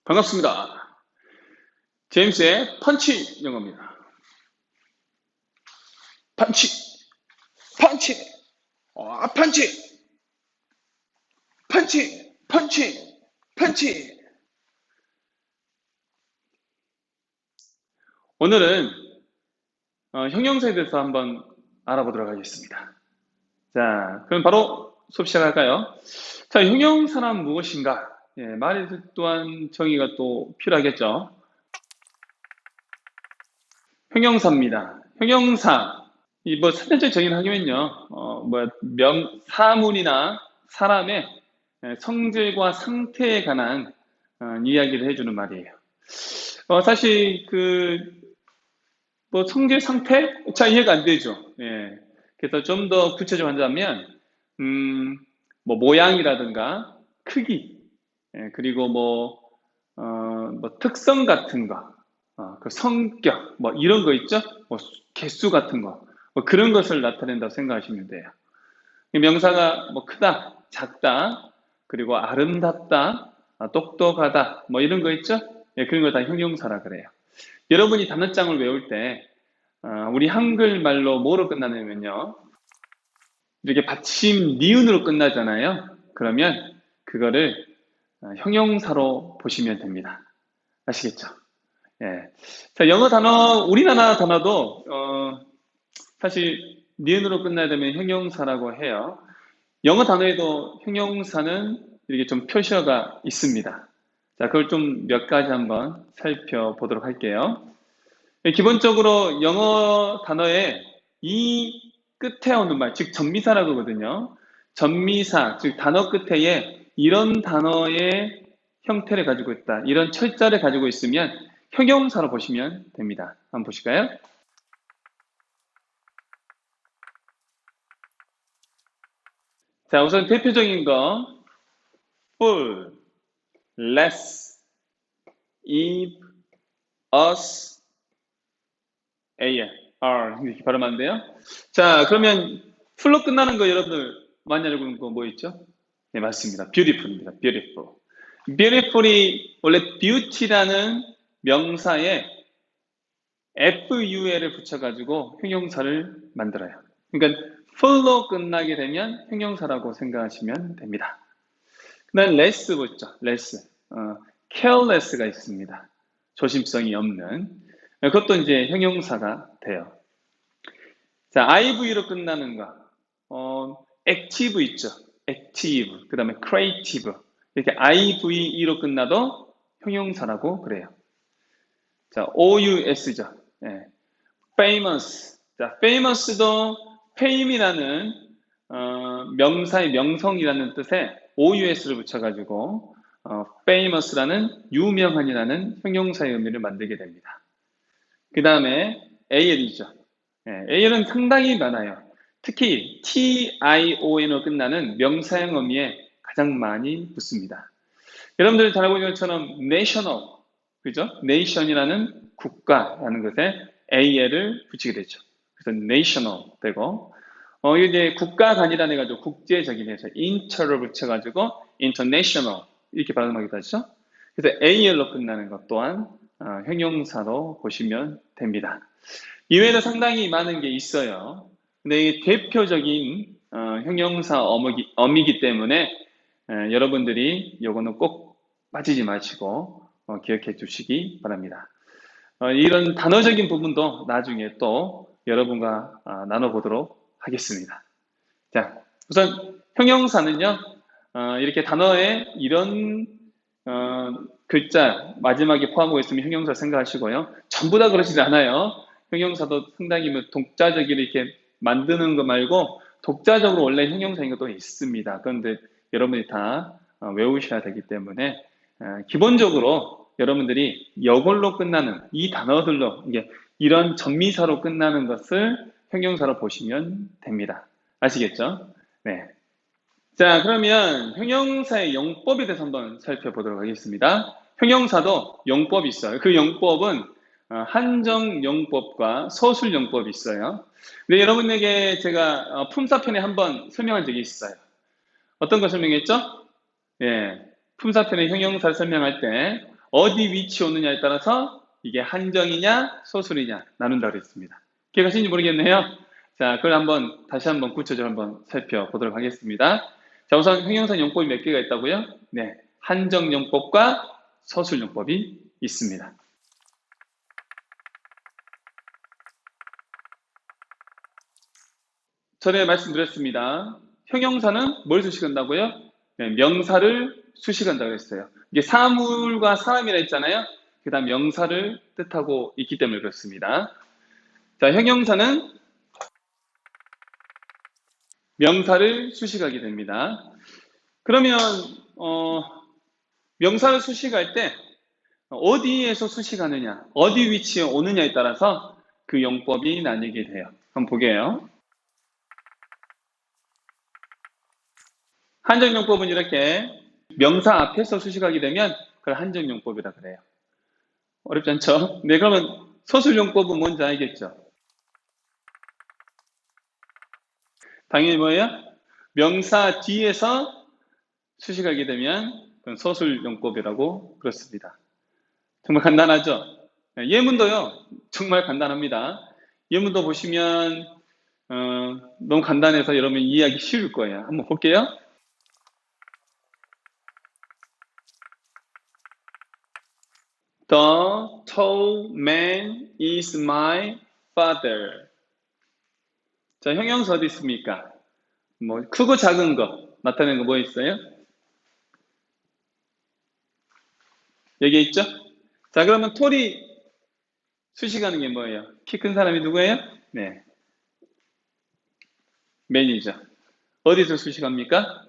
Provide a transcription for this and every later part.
반갑습니다. 제임스의 펀치 영어입니다. 펀치, 펀치, 펀치, 펀치, 펀치, 펀치. 오늘은 형용사에 대해서 한번 알아보도록 하겠습니다. 자, 그럼 바로 수업 시작할까요? 자, 형용사란 무엇인가? 예, 말에 또한 정의가 또 필요하겠죠. 형용사입니다. 형용사. 이 뭐 사전적 정의를 하면요, 사물이나 사람의 성질과 상태에 관한 이야기를 해주는 말이에요. 사실 뭐 성질 상태? 잘 이해가 안 되죠. 예. 그래서 좀 더 구체적으로 한다면, 뭐 모양이라든가 크기, 그리고 뭐 특성 같은 거, 그 성격, 뭐 이런 거 있죠? 뭐 개수 같은 거, 뭐 그런 것을 나타낸다고 생각하시면 돼요. 이 명사가 뭐 크다, 작다, 그리고 아름답다, 똑똑하다, 뭐 이런 거 있죠? 예, 그런 걸 다 형용사라 그래요. 여러분이 단어장을 외울 때, 우리 한글말로 뭐로 끝나냐면요. 이렇게 받침 니은으로 끝나잖아요. 그러면 그거를 형용사로 보시면 됩니다. 아시겠죠? 예. 자, 영어 단어, 우리나라 단어도, 사실, 니은으로 끝나야 되면 형용사라고 해요. 영어 단어에도 형용사는 이렇게 좀 표시어가 있습니다. 자, 그걸 좀 몇 가지 한번 살펴보도록 할게요. 예, 기본적으로 영어 단어에 이 끝에 오는 말, 즉 전미사라고 하거든요. 전미사, 즉 단어 끝에 이런 단어의 형태를 가지고 있다. 이런 철자를 가지고 있으면 형용사로 보시면 됩니다. 한번 보실까요? 자, 우선 대표적인 거 full, less, if, us, am, are 이렇게 발음하면 돼요. 자, 그러면 풀로 끝나는 거 여러분들 많이 알고 있는 거 뭐 있죠? 네, 맞습니다. beautiful입니다. beautiful. beautiful이 원래 beauty라는 명사에 ful을 붙여가지고 형용사를 만들어요. 그러니까 full로 끝나게 되면 형용사라고 생각하시면 됩니다. 그다음 less 붙죠. less. careless가 있습니다. 조심성이 없는. 그것도 이제 형용사가 돼요. 자, IV로 끝나는 거. active 있죠. active. 그 다음에 creative. 이렇게 IVE로 끝나도 형용사라고 그래요. 자, OUS죠. 예. famous. 자, famous도 fame이라는 명사의 명성이라는 뜻에 OUS를 붙여가지고 famous라는 유명한이라는 형용사의 의미를 만들게 됩니다. 그 다음에 AL이죠. AL은 상당히 많아요. 특히 TION으로 끝나는 명사형 의미에 가장 많이 붙습니다. 여러분들 잘 알고 있는 것처럼 national, 그죠? nation이라는 국가라는 것에 AL을 붙이게 되죠. 그래서 national 되고, 이제 국가 단위란 해가지고 국제적인 해서 inter를 붙여가지고 international 이렇게 발음하기도 하죠. 그래서 AL로 끝나는 것 또한 형용사로 보시면 됩니다. 이외에도 상당히 많은 게 있어요. 근데 이 대표적인 형용사 어미기 때문에 여러분들이 요거는 꼭 빠지지 마시고 기억해 주시기 바랍니다. 이런 단어적인 부분도 나중에 또 여러분과 나눠보도록 하겠습니다. 자, 우선 형용사는요, 이렇게 단어에 이런 글자 마지막에 포함하고 있으면 형용사 생각하시고요. 전부 다 그러지는 않아요. 형용사도 상당히 독자적으로 이렇게 만드는 거 말고 독자적으로 원래 형용사인 것도 있습니다. 그런데 여러분이 다 외우셔야 되기 때문에 기본적으로 여러분들이 이걸로 끝나는 이 단어들로 이런 전미사로 끝나는 것을 형용사로 보시면 됩니다. 아시겠죠? 네. 자, 그러면 형용사의 용법에 대해서 한번 살펴보도록 하겠습니다. 형용사도 용법이 있어요. 그 용법은 한정용법과 서술용법이 있어요. 근데 여러분에게 제가 품사편에 한번 설명한 적이 있어요. 어떤 거 설명했죠? 예, 품사편의 형용사를 설명할 때 어디 위치에 오느냐에 따라서 이게 한정이냐 소술이냐 나눈다고 했습니다. 기억하시는지 모르겠네요. 자, 그걸 다시 한번 구체적으로 한번 살펴보도록 하겠습니다. 자, 우선 형용사 용법이 몇 개가 있다고요? 네, 한정용법과 서술용법이 있습니다. 전에 말씀드렸습니다. 형용사는 뭘 수식한다고요? 네, 명사를 수식한다고 했어요. 이게 사물과 사람이라 했잖아요. 그 다음 명사를 뜻하고 있기 때문에 그렇습니다. 자, 형용사는 명사를 수식하게 됩니다. 그러면 명사를 수식할 때 어디에서 수식하느냐, 어디 위치에 오느냐에 따라서 그 용법이 나뉘게 돼요. 한번 보게요. 한정용법은 이렇게 명사 앞에서 수식하게 되면 그걸 한정용법이라 그래요. 어렵지 않죠? 네, 그러면 서술용법은 뭔지 알겠죠? 당연히 뭐예요? 명사 뒤에서 수식하게 되면 그건 서술용법이라고 그렇습니다. 정말 간단하죠? 네, 예문도요, 정말 간단합니다. 예문도 보시면 너무 간단해서 여러분 이해하기 쉬울 거예요. 한번 볼게요. The tall man is my father. 자, 형용사 어디 있습니까? 뭐 크고 작은 거 나타내는 거 뭐 있어요? 여기 있죠? 자, 그러면 톨이 수식하는 게 뭐예요? 키 큰 사람이 누구예요? 네, 맨이죠. 어디서 수식합니까?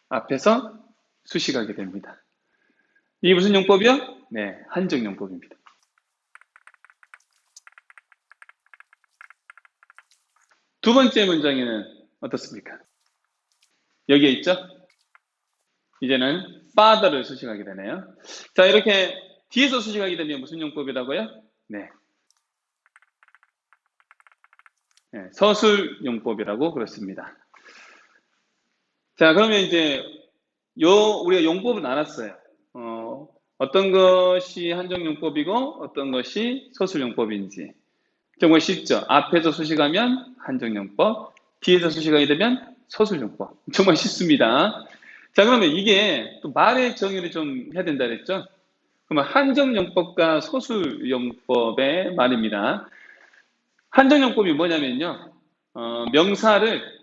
앞에서 수식하게 됩니다. 이게 무슨 용법이요? 네, 한정용법입니다. 두 번째 문장에는 어떻습니까? 여기에 있죠? 이제는 father를 수식하게 되네요. 자, 이렇게 뒤에서 수식하게 되면 무슨 용법이라고요? 네, 서술용법이라고 그렇습니다. 자, 그러면 이제 우리가 용법을 나눴어요. 어떤 것이 한정용법이고 어떤 것이 서술용법인지. 정말 쉽죠? 앞에서 수식하면 한정용법, 뒤에서 수식하게 되면 서술용법. 정말 쉽습니다. 자, 그러면 이게 또 말의 정의를 좀 해야 된다 그랬죠? 그러면 한정용법과 서술용법의 말입니다. 한정용법이 뭐냐면요, 명사를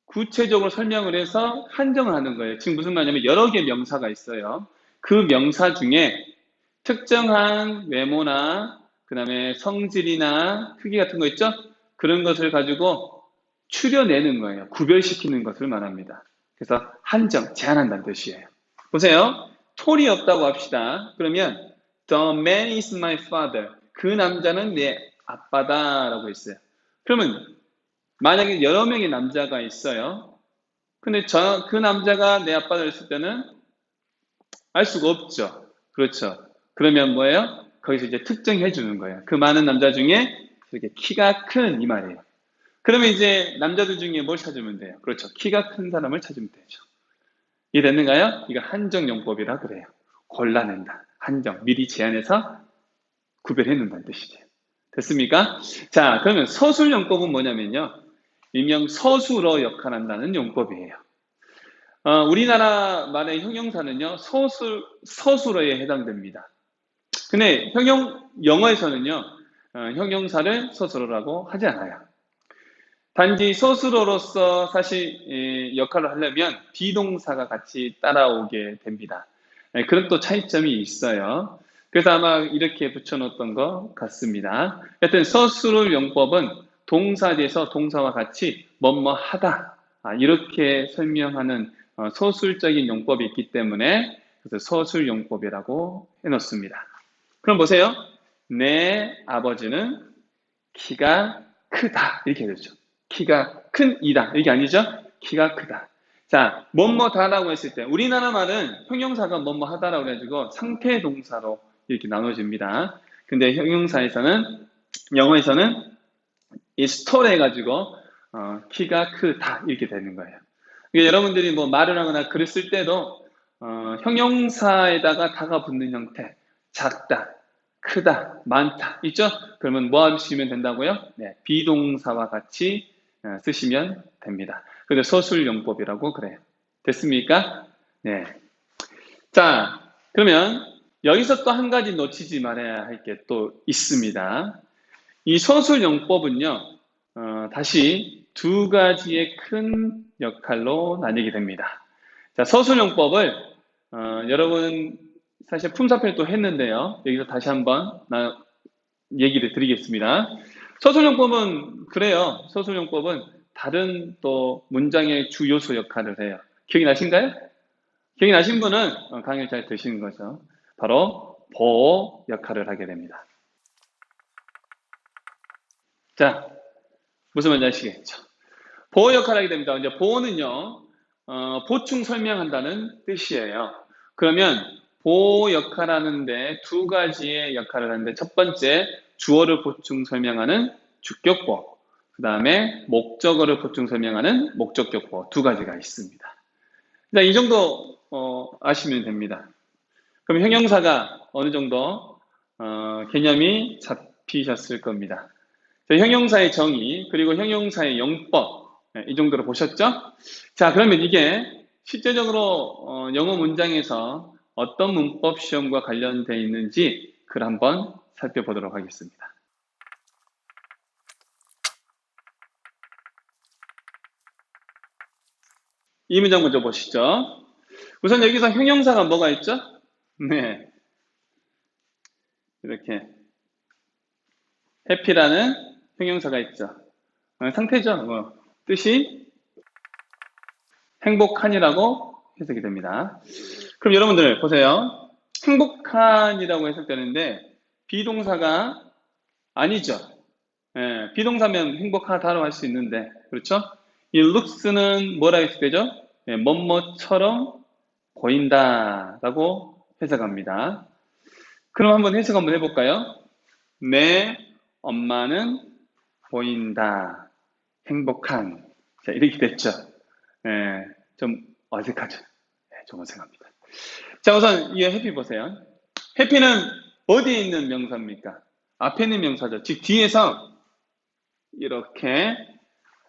구체적으로 설명을 해서 한정을 하는 거예요. 지금 무슨 말이냐면 여러 개의 명사가 있어요. 그 명사 중에 특정한 외모나 그 다음에 성질이나 크기 같은 거 있죠? 그런 것을 가지고 추려내는 거예요. 구별시키는 것을 말합니다. 그래서 한정, 제한한다는 뜻이에요. 보세요. 톨이 없다고 합시다. 그러면 The man is my father. 그 남자는 내 아빠다라고 했어요. 그러면 만약에 여러 명의 남자가 있어요. 근데 그 남자가 내 아빠다 했을 때는 알 수가 없죠. 그렇죠. 그러면 뭐예요? 거기서 이제 특정해 주는 거예요. 그 많은 남자 중에 이렇게 키가 큰 이 말이에요. 그러면 이제 남자들 중에 뭘 찾으면 돼요? 그렇죠. 키가 큰 사람을 찾으면 되죠. 이해됐는가요? 이거 한정용법이라 그래요. 골라낸다. 한정. 미리 제한해서 구별해 놓는다는 뜻이죠. 됐습니까? 자, 그러면 서술용법은 뭐냐면요. 일명 서술어 역할한다는 용법이에요. 우리나라 말의 형용사는요, 서술어에 해당됩니다. 근데 영어에서는요, 형용사를 서술어라고 하지 않아요. 단지 서술어로서 사실 역할을 하려면 비동사가 같이 따라오게 됩니다. 그런 또 차이점이 있어요. 그래서 아마 이렇게 붙여놓았던 것 같습니다. 하여튼 서술어 용법은 동사 뒤에서 동사와 같이 뭐뭐 하다 이렇게 설명하는 서술적인 용법이 있기 때문에 그래서 서술용법이라고 해놓습니다. 그럼 보세요. 내 아버지는 키가 크다 이렇게 되죠. 키가 큰 이다 이게 아니죠? 키가 크다. 자, 뭐뭐다라고 했을 때 우리나라 말은 형용사가 뭐뭐하다라고 해가지고 상태 동사로 이렇게 나눠집니다. 근데 형용사에서는 영어에서는 is tall 해가지고 키가 크다 이렇게 되는 거예요. 그러니까 여러분들이 뭐 말을 하거나 글을 쓸 때도 형용사에다가 다가 붙는 형태. 작다, 크다, 많다. 있죠? 그러면 뭐 하시면 된다고요? 네, 비동사와 같이 쓰시면 됩니다. 그래서 서술용법이라고 그래요. 됐습니까? 네. 자, 그러면 여기서 또 한 가지 놓치지 말아야 할 게 또 있습니다. 이 서술용법은요, 다시 두 가지의 큰 역할로 나뉘게 됩니다. 자, 서술용법을, 여러분, 사실 품사편을 또 했는데요. 여기서 다시 한번 얘기를 드리겠습니다. 서술용법은 그래요. 서술용법은 다른 또 문장의 주 요소 역할을 해요. 기억이 나신가요? 기억이 나신 분은 강의를 잘 드시는 거죠. 바로 보호 역할을 하게 됩니다. 자, 무슨 말인지 아시겠죠? 보호 역할을 하게 됩니다. 이제 보호는요, 보충 설명한다는 뜻이에요. 그러면 보호 역할을 하는데 두 가지의 역할을 하는데 첫 번째, 주어를 보충 설명하는 주격보호, 그 다음에 목적어를 보충 설명하는 목적격보호 두 가지가 있습니다. 자, 이 정도 아시면 됩니다. 그럼 형용사가 어느 정도 개념이 잡히셨을 겁니다. 자, 형용사의 정의 그리고 형용사의 용법 이 정도로 보셨죠? 자, 그러면 이게 실제적으로 영어 문장에서 어떤 문법 시험과 관련되어 있는지 그걸 한번 살펴보도록 하겠습니다. 이 문장 먼저 보시죠. 우선 여기서 형용사가 뭐가 있죠? 네, 이렇게 해피라는 형용사가 있죠. 상태죠. 뜻이 행복한이라고 해석이 됩니다. 그럼 여러분들 보세요. 행복한이라고 해석되는데 비동사가 아니죠. 비동사면 행복하다고 할 수 있는데 그렇죠? 이 looks는 뭐라 해석되죠? 뭐뭐처럼 보인다라고 해석합니다. 그럼 한번 해석 한번 해볼까요? 내 엄마는 보인다. 행복한. 자, 이렇게 됐죠. 좀 어색하죠. 좀 어색합니다. 자, 우선 이 해피 보세요. 해피는 어디에 있는 명사입니까? 앞에 있는 명사죠. 즉 뒤에서 이렇게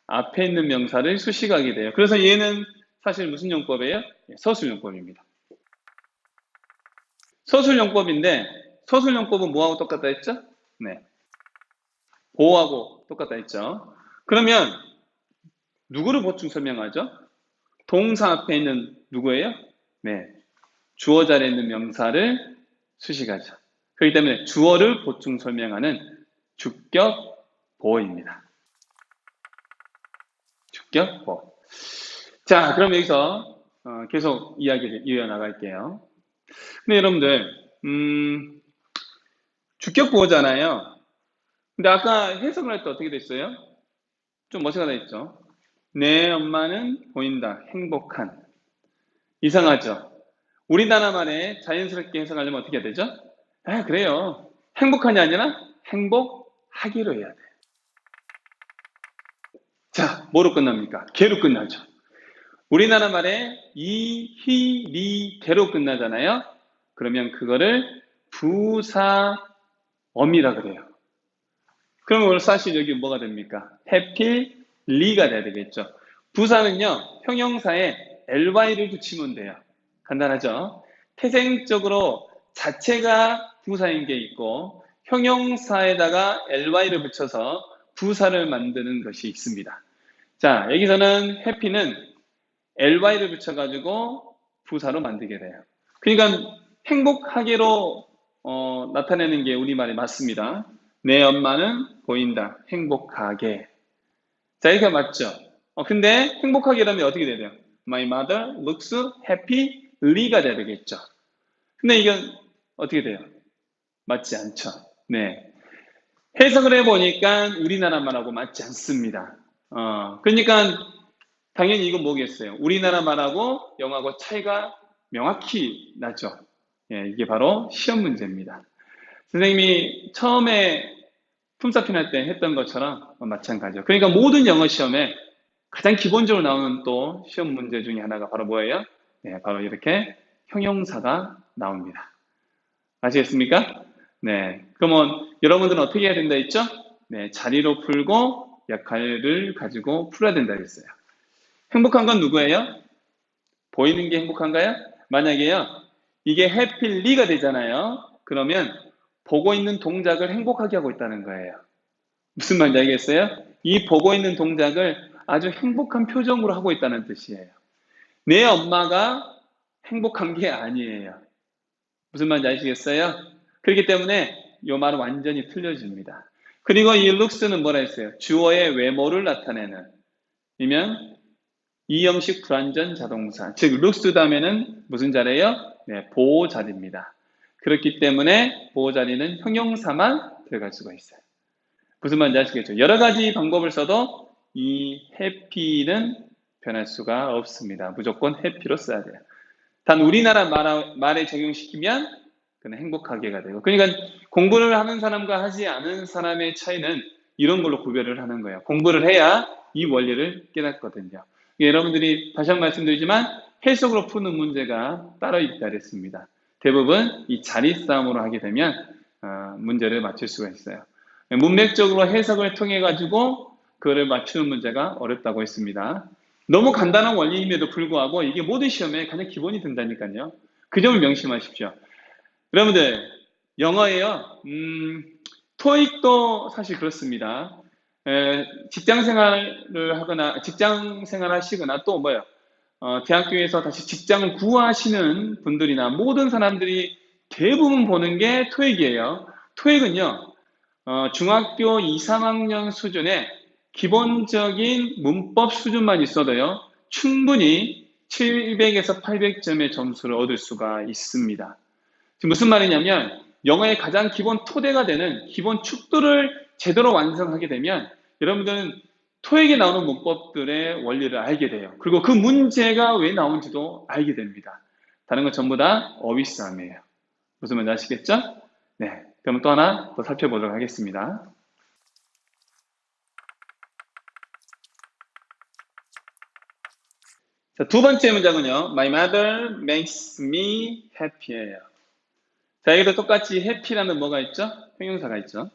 앞에 있는 명사를 수식하게 돼요. 그래서 얘는 사실 무슨 용법이에요? 서술용법입니다. 서술용법인데 서술용법은 뭐하고 똑같다 했죠? 네, 보호하고 똑같다 했죠. 그러면 누구를 보충 설명하죠? 동사 앞에 있는 누구예요? 네, 주어 자리에 있는 명사를 수식하죠. 그렇기 때문에 주어를 보충 설명하는 주격 보어입니다. 주격 보어. 자, 그럼 여기서 계속 이야기를 이어나갈게요. 근데 여러분들 주격 보어잖아요. 근데 아까 해석을 할 때 어떻게 됐어요? 좀 어색하다 했죠. 내 엄마는 보인다. 행복한. 이상하죠? 우리나라 말에 자연스럽게 해석하려면 어떻게 해야 되죠? 아, 그래요. 행복한이 아니라 행복하기로 해야 돼요. 자, 뭐로 끝납니까? 개로 끝나죠. 우리나라 말에 이, 히, 리, 개로 끝나잖아요. 그러면 그거를 부사어미라 그래요. 그러면 사실 여기 뭐가 됩니까? 해필, 리가 돼야 되겠죠. 부사는요, 형용사에 ly를 붙이면 돼요. 간단하죠? 태생적으로 자체가 부사인 게 있고 형용사에다가 ly를 붙여서 부사를 만드는 것이 있습니다. 자, 여기서는 해피는 ly를 붙여가지고 부사로 만들게 돼요. 그러니까 행복하게로 나타내는 게 우리말이 맞습니다. 내 엄마는 보인다. 행복하게. 자, 이렇게 맞죠? 근데 행복하게라면 어떻게 돼야 돼요? My mother looks happy가 돼야 되겠죠. 근데 이건 어떻게 돼요? 맞지 않죠. 네. 해석을 해보니까 우리나라 말하고 맞지 않습니다. 그러니까 당연히 이건 뭐겠어요? 우리나라 말하고 영어하고 차이가 명확히 나죠. 예, 이게 바로 시험 문제입니다. 선생님이 처음에 품사편 할 때 했던 것처럼 마찬가지죠. 그러니까 모든 영어 시험에 가장 기본적으로 나오는 또 시험 문제 중에 하나가 바로 뭐예요? 네, 바로 이렇게 형용사가 나옵니다. 아시겠습니까? 네. 그러면 여러분들은 어떻게 해야 된다 했죠? 네. 자리로 풀고 역할을 가지고 풀어야 된다 했어요. 행복한 건 누구예요? 보이는 게 행복한가요? 만약에요, 이게 해필리가 되잖아요. 그러면 보고 있는 동작을 행복하게 하고 있다는 거예요. 무슨 말인지 알겠어요? 이 보고 있는 동작을 아주 행복한 표정으로 하고 있다는 뜻이에요. 내 엄마가 행복한 게 아니에요. 무슨 말인지 아시겠어요? 그렇기 때문에 이 말은 완전히 틀려집니다. 그리고 이 looks는 뭐라 했어요? 주어의 외모를 나타내는 이면 이형식 불완전 자동사, 즉 looks 다음에는 무슨 자리예요? 네, 보호 자리입니다. 그렇기 때문에 보호 자리는 형용사만 들어갈 수가 있어요. 무슨 말인지 아시겠죠? 여러 가지 방법을 써도 이 happy는 변할 수가 없습니다. 무조건 happy로 써야 돼요. 단 우리나라 말에 적용시키면 그는 행복하게가 되고, 그러니까 공부를 하는 사람과 하지 않은 사람의 차이는 이런 걸로 구별을 하는 거예요. 공부를 해야 이 원리를 깨닫거든요. 여러분들이 다시 한번 말씀드리지만 해석으로 푸는 문제가 따로 있다 그랬습니다. 대부분 이 자리 싸움으로 하게 되면 문제를 맞출 수가 있어요. 문맥적으로 해석을 통해 가지고 그거를 맞추는 문제가 어렵다고 했습니다. 너무 간단한 원리임에도 불구하고 이게 모든 시험에 가장 기본이 된다니까요. 그 점을 명심하십시오. 여러분들 영어예요. 토익도 사실 그렇습니다. 직장 생활을 하거나 직장 생활 하시거나 또 뭐예요? 대학교에서 다시 직장을 구하시는 분들이나 모든 사람들이 대부분 보는 게 토익이에요. 토익은요, 중학교 2, 3학년 수준의 기본적인 문법 수준만 있어도요, 충분히 700에서 800점의 점수를 얻을 수가 있습니다. 지금 무슨 말이냐면, 영어의 가장 기본 토대가 되는 기본 축도를 제대로 완성하게 되면, 여러분들은 토익에 나오는 문법들의 원리를 알게 돼요. 그리고 그 문제가 왜 나온지도 알게 됩니다. 다른 건 전부 다 어휘 싸움이에요. 무슨 말인지 아시겠죠? 네. 그럼 또 하나 더 살펴보도록 하겠습니다. 자, 두 번째 문장은요. My mother makes me happy예요. 자, 여기도 똑같이 happy라는 뭐가 있죠? 형용사가 있죠.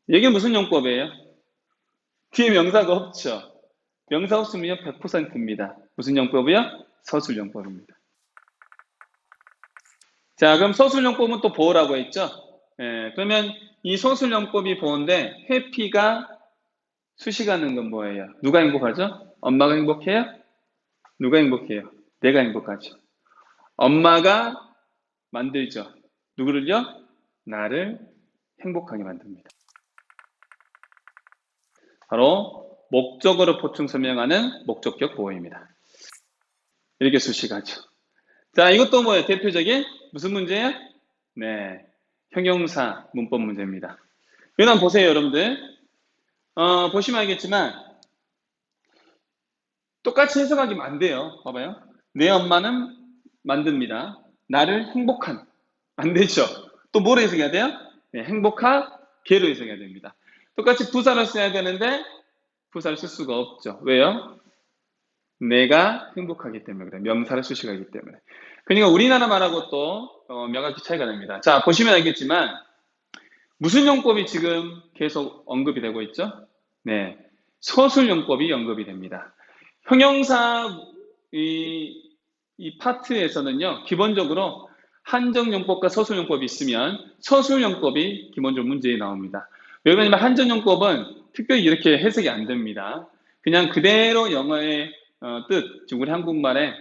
이게 무슨 용법이에요? 뒤에 명사가 없죠. 명사 없으면 100%입니다. 무슨 용법이요? 서술용법입니다. 자, 그럼 서술용법은 또 보호라고 했죠? 그러면 이 서술용법이 보호인데 happy가 수식하는 건 뭐예요? 누가 행복하죠? 엄마가 행복해요? 누가 행복해요? 내가 행복하죠. 엄마가 만들죠. 누구를요? 나를 행복하게 만듭니다. 바로 목적어로 보충 설명하는 목적격 보호입니다. 이렇게 수식하죠. 자, 이것도 뭐예요? 대표적인 무슨 문제예요? 네, 형용사 문법 문제입니다. 이거 한번 보세요, 여러분들. 보시면 알겠지만 똑같이 해석하기면 안 돼요. 봐봐요. 내 엄마는 만듭니다. 나를 행복한. 안 되죠. 또 뭐로 해석해야 돼요? 네, 행복하게로 해석해야 됩니다. 똑같이 부사를 써야 되는데 부사를 쓸 수가 없죠. 왜요? 내가 행복하기 때문에 그래요. 명사를 수식하기 때문에. 그러니까 우리나라 말하고 또 명확히 차이가 납니다. 자, 보시면 알겠지만 무슨 용법이 지금 계속 언급이 되고 있죠? 네, 서술용법이 언급이 됩니다. 형용사 이 파트에서는요, 기본적으로 한정용법과 서술용법이 있으면 서술용법이 기본적으로 문제에 나옵니다. 왜 그러냐면 한정용법은 특별히 이렇게 해석이 안 됩니다. 그냥 그대로 영어의 뜻, 즉 우리 한국말의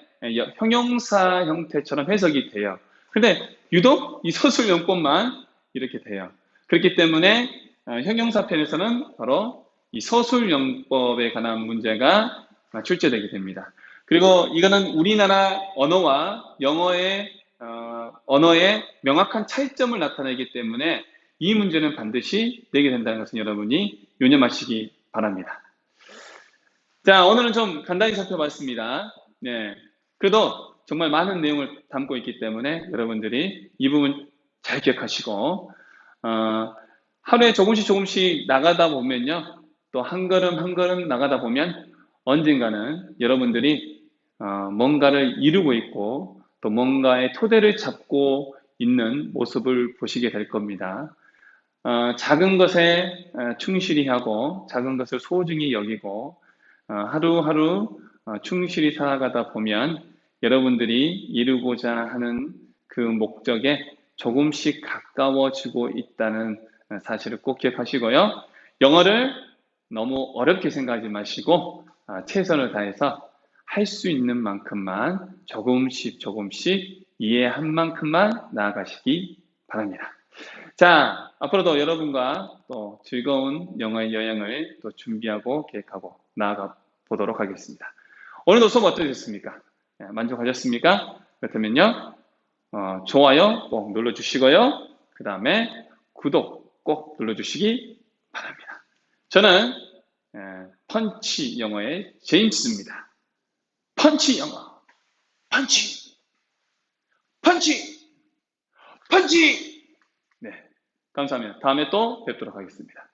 형용사 형태처럼 해석이 돼요. 근데 유독 이 서술용법만 이렇게 돼요. 그렇기 때문에 형용사 편에서는 바로 이 서술용법에 관한 문제가 출제되게 됩니다. 그리고 이거는 우리나라 언어와 영어의 언어의 명확한 차이점을 나타내기 때문에 이 문제는 반드시 내게 된다는 것은 여러분이 유념하시기 바랍니다. 자, 오늘은 좀 간단히 살펴봤습니다. 네, 그래도 정말 많은 내용을 담고 있기 때문에 여러분들이 이 부분 잘 기억하시고 하루에 조금씩 나가다 보면요, 또 한 걸음 한 걸음 나가다 보면 언젠가는 여러분들이 뭔가를 이루고 있고 또 또 뭔가의 토대를 잡고 있는 모습을 보시게 될 겁니다. 작은 것에 충실히 하고 작은 것을 소중히 여기고 하루하루 충실히 살아가다 보면 여러분들이 이루고자 하는 그 목적에 조금씩 가까워지고 있다는 사실을 꼭 기억하시고요. 영어를 너무 어렵게 생각하지 마시고 최선을 다해서 할 수 있는 만큼만 조금씩 조금씩 이해한 만큼만 나아가시기 바랍니다. 자, 앞으로도 여러분과 또 즐거운 영어의 여행을 또 준비하고 계획하고 나아가 보도록 하겠습니다. 오늘도 수업 어떠셨습니까? 만족하셨습니까? 그렇다면요, 좋아요 꼭 눌러주시고요. 그 다음에 구독 꼭 눌러주시기 바랍니다. 저는 펀치 영어의 제임스입니다. 펀치 영어, 펀치, 펀치, 펀치! 네, 감사합니다. 다음에 또 뵙도록 하겠습니다.